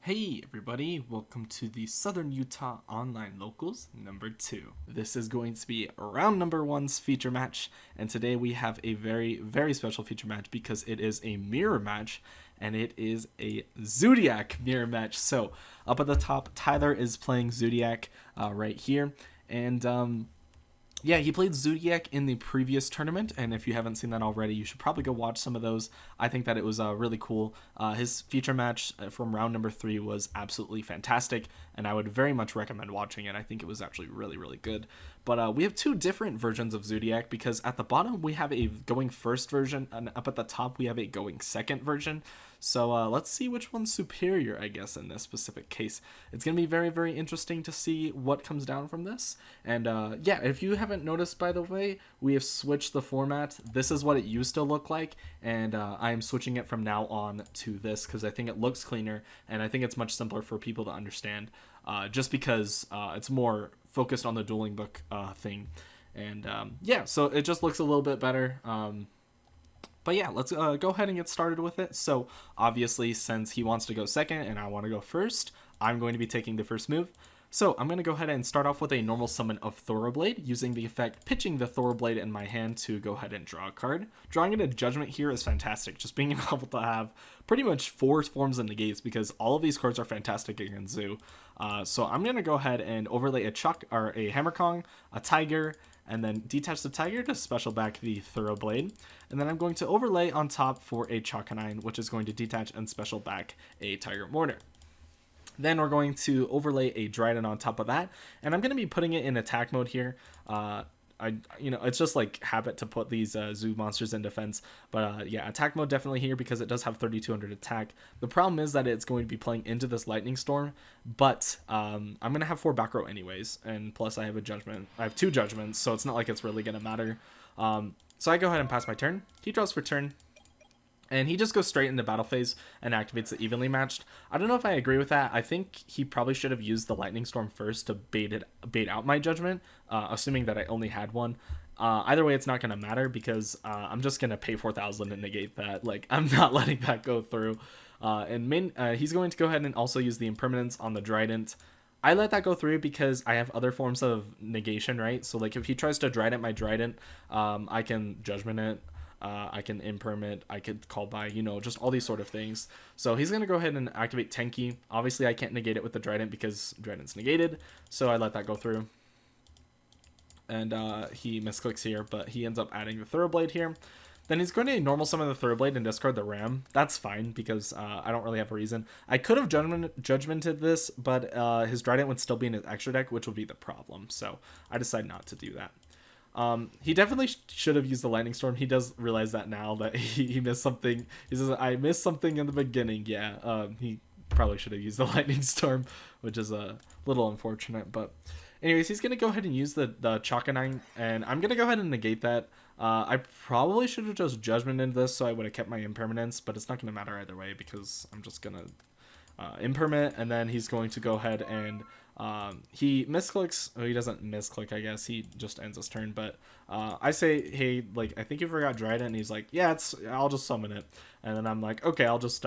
Hey everybody, welcome to the Southern Utah Online Locals number 2. This is going to be round number 1's feature match, and today we have a very special feature match because it is a mirror match, and it is a Zoodiac mirror match. So up at the top, Tyler is playing Zoodiac right here, and yeah, he played Zoodiac in the previous tournament, and if you haven't seen that already, you should probably go watch some of those. I think that it was really cool. His feature match from round number 3 was absolutely fantastic, and I would very much recommend watching it. I think it was actually really good. But we have two different versions of Zoodiac, because at the bottom we have a going first version, and up at the top we have a going second version. So let's see which one's superior, I guess, in this specific case. It's going to be very interesting to see what comes down from this. And yeah, if you haven't noticed, by the way, we have switched the format. This is what it used to look like, and I'm switching it from now on to this because I think it looks cleaner, and I think it's much simpler for people to understand, just because it's more focused on the dueling book thing. And yeah, so it just looks a little bit better. But yeah, let's go ahead and get started with it. So obviously, since he wants to go second and I want to go first, I'm going to be taking the first move. So I'm going to go ahead and start off with a normal summon of Thoroblade, using the effect pitching the Thoroblade in my hand to go ahead and draw a card. Drawing it a Judgment here is fantastic, just being able to have pretty much 4 forms of negates, because all of these cards are fantastic against Zoo. So I'm going to go ahead and overlay a Hammer Kong, a Tiger, and then detach the Tiger to special back the Thoroblade. And then I'm going to overlay on top for a Chakanine, which is going to detach and special back a Tiger Mortar. Then we're going to overlay a Dryden on top of that, and I'm going to be putting it in attack mode here. It's just like habit to put these zoo monsters in defense, but yeah, attack mode definitely here because it does have 3200 attack. The problem is that it's going to be playing into this lightning storm, but I'm gonna have 4 back row anyways, and plus I have a judgment. I have 2 judgments, so it's not like it's really gonna matter. So I go ahead and pass my turn. He draws for turn, and he just goes straight into battle phase and activates the evenly matched. I don't know if I agree with that. I think he probably should have used the lightning storm first to bait out my judgment, assuming that I only had one. Either way, it's not going to matter because I'm just going to pay 4,000 and negate that. Like, I'm not letting that go through. He's going to go ahead and also use the impermanence on the Dryden. I let that go through because I have other forms of negation, right? So like if he tries to Dryden my Dryden, I can judgment it. I can impermit, I could call by, just all these sort of things. So he's going to go ahead and activate Tenki. Obviously, I can't negate it with the Dryden because Dryden's negated, so I let that go through. And he misclicks here, but he ends up adding the Thoroblade here. Then he's going to normal summon the Thoroblade and discard the Ram. That's fine because I don't really have a reason. I could have judgmented this, but his Dryden would still be in his extra deck, which would be the problem. So I decided not to do that. He definitely should have used the lightning storm. He does realize that now that he missed something. He says, I missed something in the beginning. Yeah, he probably should have used the lightning storm, which is a little unfortunate. But anyways, he's going to go ahead and use the Chakanine, and I'm going to go ahead and negate that. I probably should have just judgmented this so I would have kept my impermanence, but it's not going to matter either way because I'm just going to impermanent, and then he's going to go ahead and he misclicks. Oh, he doesn't misclick, I guess. He just ends his turn. But I say, hey, like, I think you forgot Dryden. And he's like, yeah, I'll just summon it. And then I'm like, okay, I'll just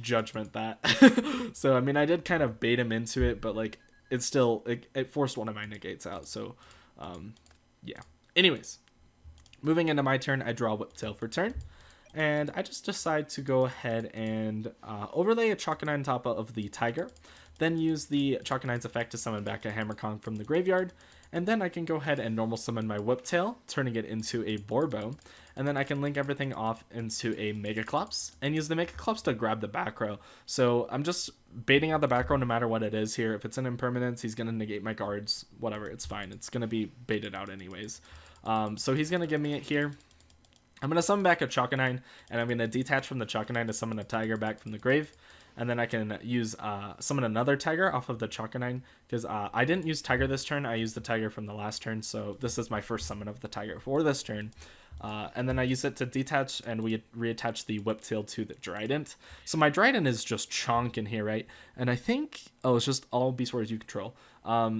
judgment that. So, I mean, I did kind of bait him into it, but, like, it's still, it forced one of my negates out. So, yeah. Anyways, moving into my turn, I draw Whiptail for turn. And I just decide to go ahead and overlay a Chakanine on top of the Tiger. Then use the Chakanine's effect to summon back a Hammer Kong from the graveyard. And then I can go ahead and normal summon my Whiptail, turning it into a Borbo. And then I can link everything off into a Megaclops and use the Megaclops to grab the back row. So I'm just baiting out the back row no matter what it is here. If it's an impermanence, he's going to negate my cards. Whatever, it's fine. It's going to be baited out anyways. So he's going to give me it here. I'm going to summon back a Chakanine, and I'm going to detach from the Chakanine to summon a Tiger back from the grave. And then I can use summon another Tiger off of the Chakanine, because I didn't use Tiger this turn. I used the Tiger from the last turn, so this is my first summon of the Tiger for this turn. And then I use it to detach, and we reattach the Whiptail to the Dryden. So my Dryden is just chonk in here, right? And I think, it's just all Beast Warriors you control.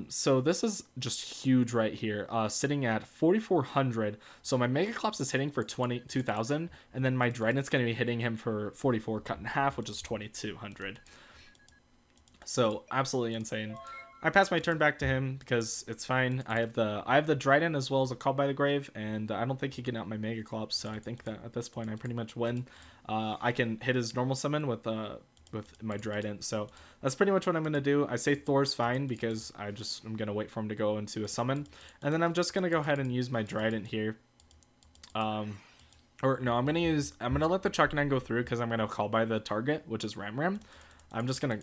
So this is just huge right here, sitting at 4,400. So my Megaclops is hitting for 22,000, and then my Dryden's going to be hitting him for 44 cut in half, which is 2,200. So absolutely insane. I pass my turn back to him because it's fine. I have the Dryden as well as a Call by the Grave, and I don't think he can out my Mega Clops. So I think that at this point I pretty much win. I can hit his normal summon with my Dryden. So that's pretty much what I'm gonna do. I say Thor's fine because I'm gonna wait for him to go into a summon, and then I'm just gonna go ahead and use my Dryden here. Or no, I'm gonna let the Chuckanine go through because I'm gonna call by the target, which is Ram Ram. I'm just gonna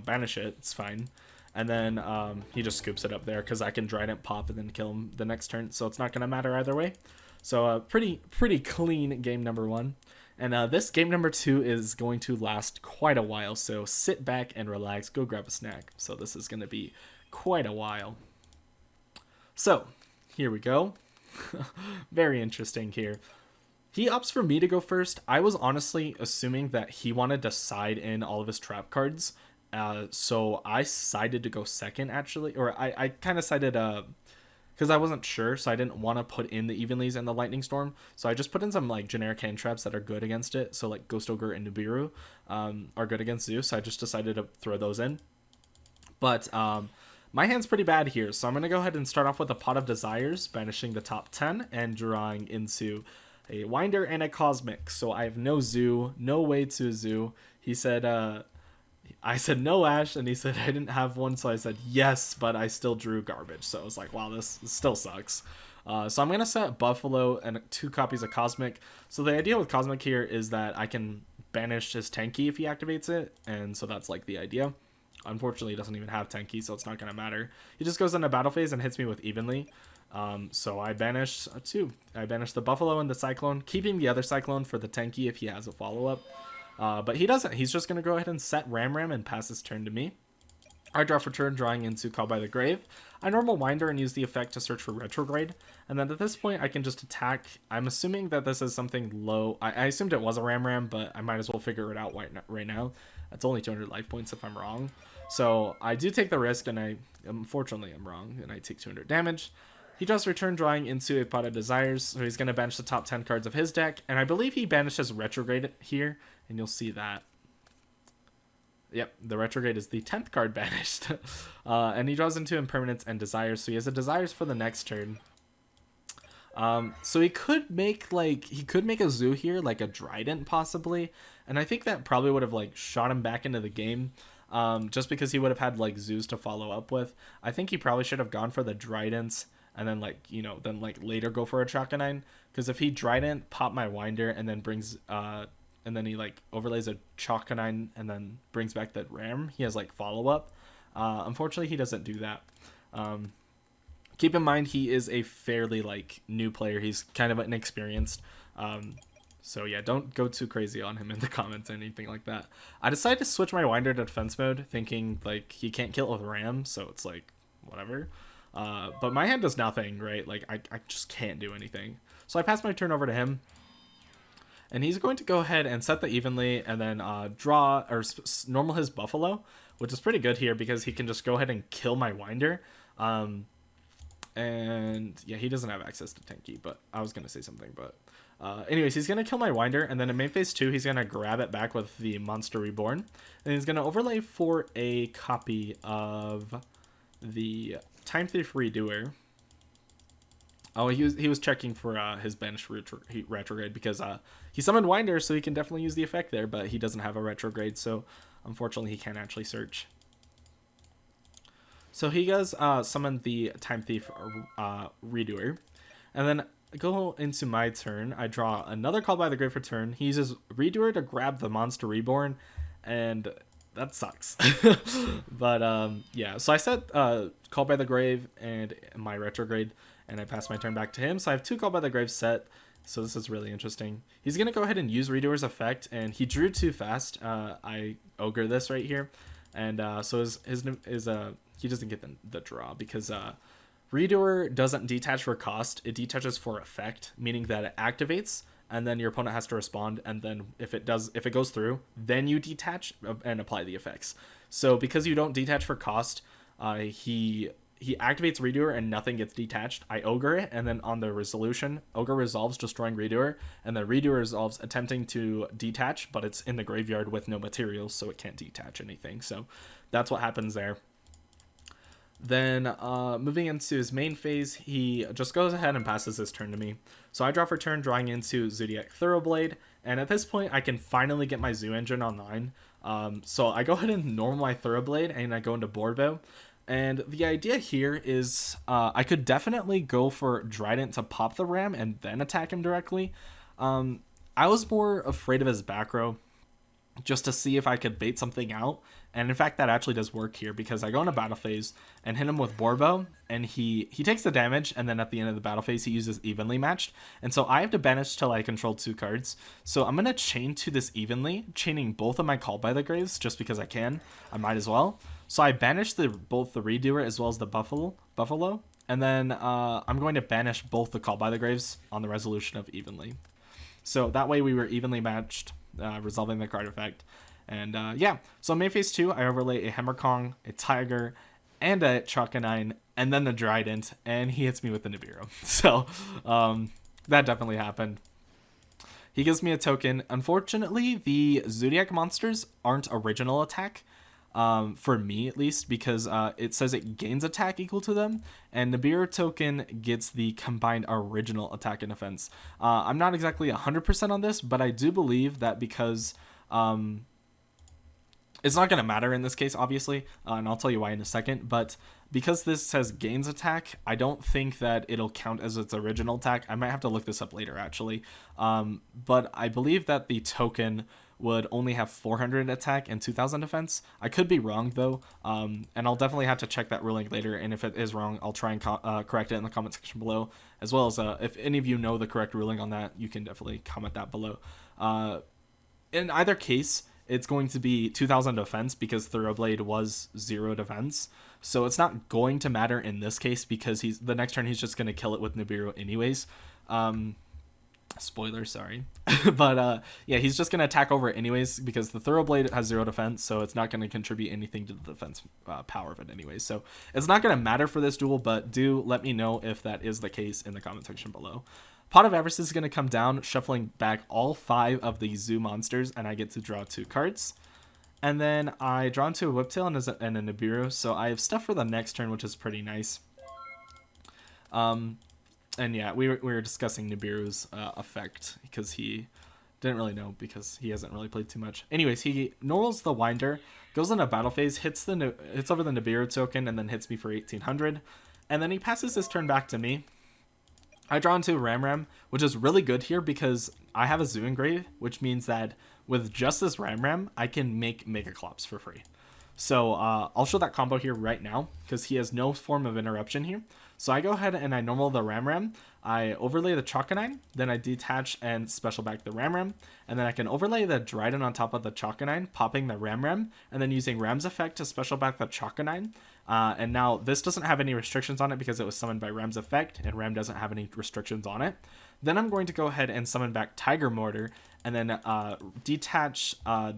banish it. It's fine. And then he just scoops it up there because I can Trident pop and then kill him the next turn. So it's not going to matter either way. So pretty clean game number 1. And this game number 2 is going to last quite a while. So sit back and relax. Go grab a snack. So this is going to be quite a while. So here we go. Very interesting here. He opts for me to go first. I was honestly assuming that he wanted to side in all of his trap cards. So I decided to go second, actually, or I kind of sided because I wasn't sure, so I didn't want to put in the Evenlies and the Lightning Storm, so I just put in some like generic hand traps that are good against it. So like Ghost Ogre and Nibiru are good against Zeus, so I just decided to throw those in. But my hand's pretty bad here, so I'm gonna go ahead and start off with a Pot of Desires, banishing the top 10 and drawing into a Winder and a Cosmic. So I have no Zoo, no way to Zoo. He said I said no Ash, and he said I didn't have one, so I said yes, but I still drew garbage. So I was like, wow, this still sucks. So I'm going to set Buffalo and 2 copies of Cosmic. So the idea with Cosmic here is that I can banish his Tenki if he activates it, and so that's like the idea. Unfortunately, he doesn't even have Tenki, so it's not going to matter. He just goes into battle phase and hits me with Evenly. So I banish 2. I banish the Buffalo and the Cyclone, keeping the other Cyclone for the Tenki if he has a follow-up. But he doesn't. He's just going to go ahead and set Ram Ram and pass his turn to me. I draw for turn, drawing into Call by the Grave. I normal Winder and use the effect to search for Retrograde. And then at this point, I can just attack. I'm assuming that this is something low. I assumed it was a Ram Ram, but I might as well figure it out right now. It's only 200 life points if I'm wrong. So I do take the risk, and unfortunately I'm wrong, and I take 200 damage. He draws return, drawing into a Pot of Desires, so he's going to banish the top 10 cards of his deck, and I believe he banishes Retrograde here, and you'll see that. Yep, the Retrograde is the 10th card banished. And he draws into Impermanence and Desires, so he has a Desires for the next turn. So he could make a Zoo here, like a Trident possibly, and I think that probably would have like shot him back into the game. Just because he would have had like Zoos to follow up with. I think he probably should have gone for the Tridents and then later go for a Chuckanine, because if he Trident, pop my Winder, and then brings and then he like overlays a Chuckanine and then brings back that Ram, he has like follow up. Unfortunately, he doesn't do that. Keep in mind he is a fairly like new player. He's kind of inexperienced. So yeah, don't go too crazy on him in the comments or anything like that. I decided to switch my Winder to defense mode, thinking like he can't kill it with Ram, so it's like whatever. But my hand does nothing, right? Like I just can't do anything. So I pass my turn over to him, and he's going to go ahead and set the Evenly and then draw or normal his Buffalo, which is pretty good here because he can just go ahead and kill my Winder. And yeah, he doesn't have access to Tenki, but I was gonna say something, but anyways, he's gonna kill my Winder, and then in main phase 2, he's gonna grab it back with the Monster Reborn, and he's gonna overlay for a copy of the Time Thief Redoer. Oh, he was checking for his banished retrograde because he summoned Winder, so he can definitely use the effect there, but he doesn't have a retrograde, so unfortunately he can't actually search. So he does summon the Time Thief Redoer, and then go into my turn. I draw another Call by the Grave for turn. He uses Redoer to grab the Monster Reborn, and that sucks. But yeah, so I set Call by the Grave and my Retrograde, and I pass my turn back to him. So I have 2 Call by the Grave set, so this is really interesting. He's going to go ahead and use Redoer's effect, and he drew too fast. I Ogre this right here, and so he doesn't get the draw because Redoer doesn't detach for cost. It detaches for effect, meaning that it activates, and then your opponent has to respond, and then if it goes through, then you detach and apply the effects. So because you don't detach for cost, he he activates Redoer and nothing gets detached, I Ogre it, and then on the resolution, Ogre resolves destroying Redoer, and the Redoer resolves attempting to detach, but it's in the graveyard with no materials, so it can't detach anything. So that's what happens there. Then moving into his main phase, he just goes ahead and passes his turn to me. So I draw for turn, drawing into Zoodiac Thoroughblade, and at this point I can finally get my Zoo Engine online. So I go ahead and normal my Thoroughblade, and I go into Board Bow. And the idea here is I could definitely go for Trident to pop the Ram and then attack him directly. I was more afraid of his back row just to see if I could bait something out. And in fact, that actually does work here because I go into battle phase and hit him with Board Bow, and he takes the damage, and then at the end of the battle phase, he uses Evenly Matched. And so I have to banish till I control 2 cards. So I'm going to chain to this Evenly, chaining both of my Call by the Graves just because I can. I might as well. So I banish both the Redoer as well as the Buffalo, and then I'm going to banish both the Call by the Graves on the resolution of Evenly. So that way we were evenly matched, resolving the card effect. And yeah, so main phase 2, I overlay a Hammer Kong, a Tiger, and a Chakanine, and then the Trident, and he hits me with the Nibiru. So that definitely happened. He gives me a token. Unfortunately, the Zoodiac monsters aren't original attack. For me at least, because it says it gains attack equal to them, and Nibiru token gets the combined original attack and defense. I'm not exactly 100% on this, but I do believe that because it's not going to matter in this case, obviously, and I'll tell you why in a second, but because this says gains attack, I don't think that it'll count as its original attack. I might have to look this up later, actually, but I believe that the token would only have 400 attack and 2000 defense. I could be wrong though, and I'll definitely have to check that ruling later, and if it is wrong, I'll try and correct it in the comment section below, as well as if any of you know the correct ruling on that, you can definitely comment that below. In either case, it's going to be 2000 defense because Thoroughblade was 0 defense, so it's not going to matter in this case because the next turn he's just going to kill it with Nibiru anyways. Spoiler, sorry. But yeah, he's just going to attack over it anyways because the Thoroughblade has 0 defense, so it's not going to contribute anything to the defense power of it anyways. So it's not going to matter for this duel, but do let me know if that is the case in the comment section below. Pot of Avarice is going to come down, shuffling back all 5 of the zoo monsters, and I get to draw 2 cards. And then I draw into a Whiptail and a Nibiru, so I have stuff for the next turn, which is pretty nice. And yeah, we were discussing Nibiru's effect because he didn't really know because he hasn't really played too much. Anyways, he normals the Winder, goes into battle phase, hits over the Nibiru token, and then hits me for 1800. And then he passes his turn back to me. I draw into Ram, which is really good here because I have a Zoo Engrave, which means that with just this Ram, I can make Megaclops for free. So I'll show that combo here right now because he has no form of interruption here. So I go ahead and I normal the Ram, I overlay the Chakanine, then I detach and special back the Ram, and then I can overlay the Trident on top of the Chakanine, popping the Ram, and then using Ram's effect to special back the Chakanine. And now this doesn't have any restrictions on it because it was summoned by Ram's effect, and Ram doesn't have any restrictions on it. Then I'm going to go ahead and summon back Tiger Mortar, and then detach I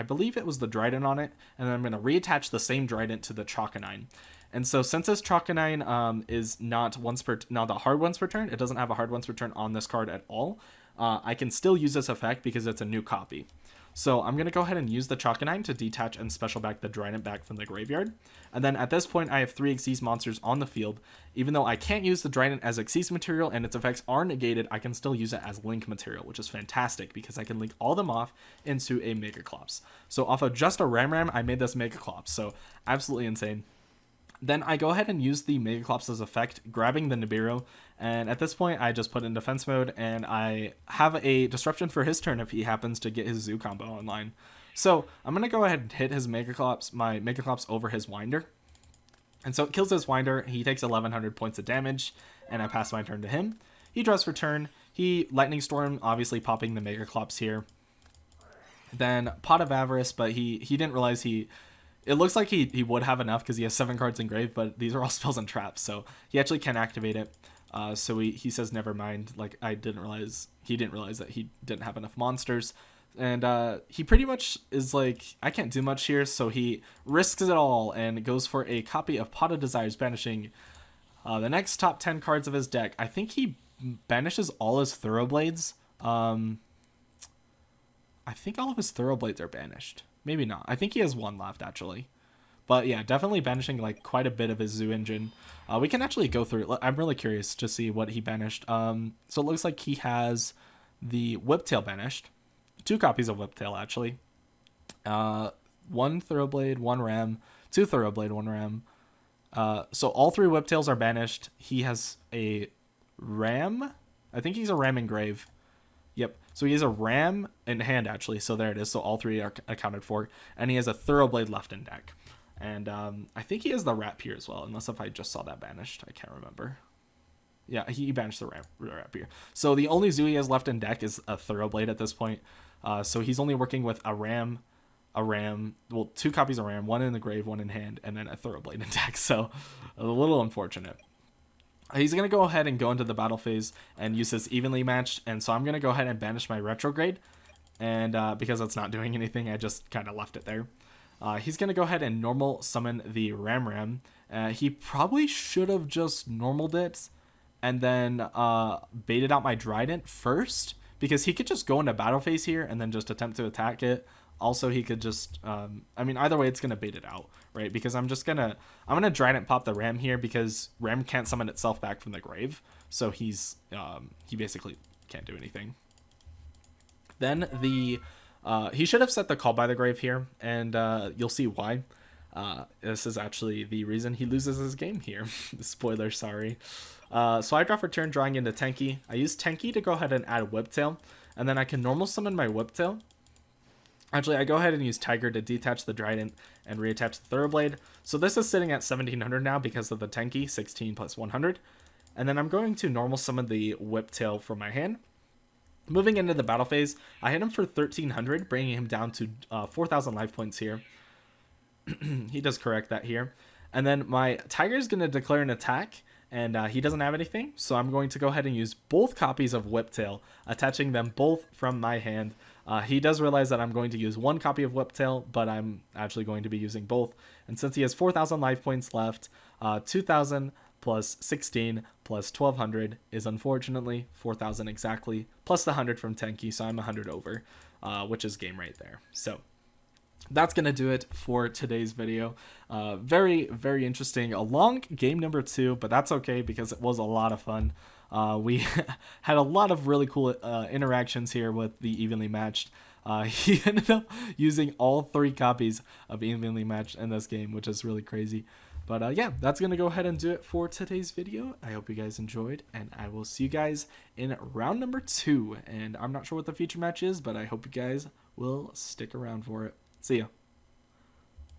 believe it was the Trident on it, and then I'm going to reattach the same Trident to the Chakanine. And so since this Chakanine is not a hard once per turn, it doesn't have a hard once per turn on this card at all, I can still use this effect because it's a new copy. So I'm going to go ahead and use the Chakanine to detach and special back the Trident back from the graveyard. And then at this point, I have 3 Xyz monsters on the field. Even though I can't use the Trident as Xyz material and its effects are negated, I can still use it as link material, which is fantastic because I can link all them off into a Megaclops. So off of just a Ram, I made this Megaclops. So absolutely insane. Then I go ahead and use the Megaclops as effect, grabbing the Nibiru, and at this point I just put in defense mode, and I have a disruption for his turn if he happens to get his Zoo combo online. So I'm going to go ahead and hit his my Megaclops over his Winder. And so it kills his Winder, he takes 1100 points of damage, and I pass my turn to him. He draws for turn, he Lightning Storm, obviously popping the Megaclops here. Then Pot of Avarice, but he didn't realize it looks like he would have enough because he has 7 cards engraved, but these are all spells and traps, so he actually can activate it. So he says never mind, like he didn't realize that he didn't have enough monsters. And he pretty much is like, I can't do much here, so he risks it all and goes for a copy of Pot of Desires, banishing the next top 10 cards of his deck. I think he banishes all his Thoroughblades. I think all of his Thoroughblades are banished. Maybe not. I think he has one left, actually. But yeah, definitely banishing like quite a bit of his Zoo Engine. We can actually go through. I'm really curious to see what he banished. So it looks like he has the Whiptail banished. 2 copies of Whiptail, actually. 1 Thoroughblade, 1 Ram. 2 Thoroughblade, 1 Ram. So all 3 Whiptails are banished. He has a Ram. I think he's a Ram Engrave. Yep. So he has a Ram in hand, actually. So there it is. So all 3 are accounted for. And he has a Thoroughblade left in deck. And I think he has the Rapier as well, unless if I just saw that banished. I can't remember. Yeah, he banished the Rapier. So the only zoo he has left in deck is a Thoroughblade at this point. So he's only working with a Ram, well, 2 copies of Ram, 1 in the grave, 1 in hand, and then a Thoroughblade in deck. So a little unfortunate. He's going to go ahead and go into the battle phase and use his evenly matched. And so I'm going to go ahead and banish my retrograde. And because it's not doing anything, I just kind of left it there. He's going to go ahead and normal summon the Ram. He probably should have just normaled it and then baited out my Trident first, because he could just go into battle phase here and then just attempt to attack it. Also, he could just, I mean, either way, it's going to bait it out, right? Because I'm going to Trident pop the Ram here, because Ram can't summon itself back from the grave. So he basically can't do anything. Then he should have set the Call by the Grave here, and you'll see why. This is actually the reason he loses his game here. Spoiler, sorry. So I draw for turn, drawing into Tenki. I use Tenki to go ahead and add Whiptail, and then I can normal summon my Whiptail. Actually, I go ahead and use Tiger to detach the Trident and reattach the Thoroughblade. So this is sitting at 1700 now because of the Tenki, 16 plus 100. And then I'm going to normal summon the Whiptail from my hand. Moving into the battle phase, I hit him for 1300, bringing him down to 4000 life points here. He does correct that here. And then my Tiger is going to declare an attack, and he doesn't have anything. So I'm going to go ahead and use both copies of Whiptail, attaching them both from my hand. He does realize that I'm going to use 1 copy of Whiptail, but I'm actually going to be using both. And since he has 4000 life points left, 2000 plus 16 plus 1200 is unfortunately 4000 exactly, plus the 100 from Tenki, so I'm 100 over, which is game right there. So that's going to do it for today's video. Very, very interesting. A long game number 2, but that's okay because it was a lot of fun. We had a lot of really cool interactions here with the evenly matched. He ended up using all 3 copies of evenly matched in this game, which is really crazy. But yeah, that's going to go ahead and do it for today's video. I hope you guys enjoyed, and I will see you guys in round number 2. And I'm not sure what the feature match is, but I hope you guys will stick around for it. See ya.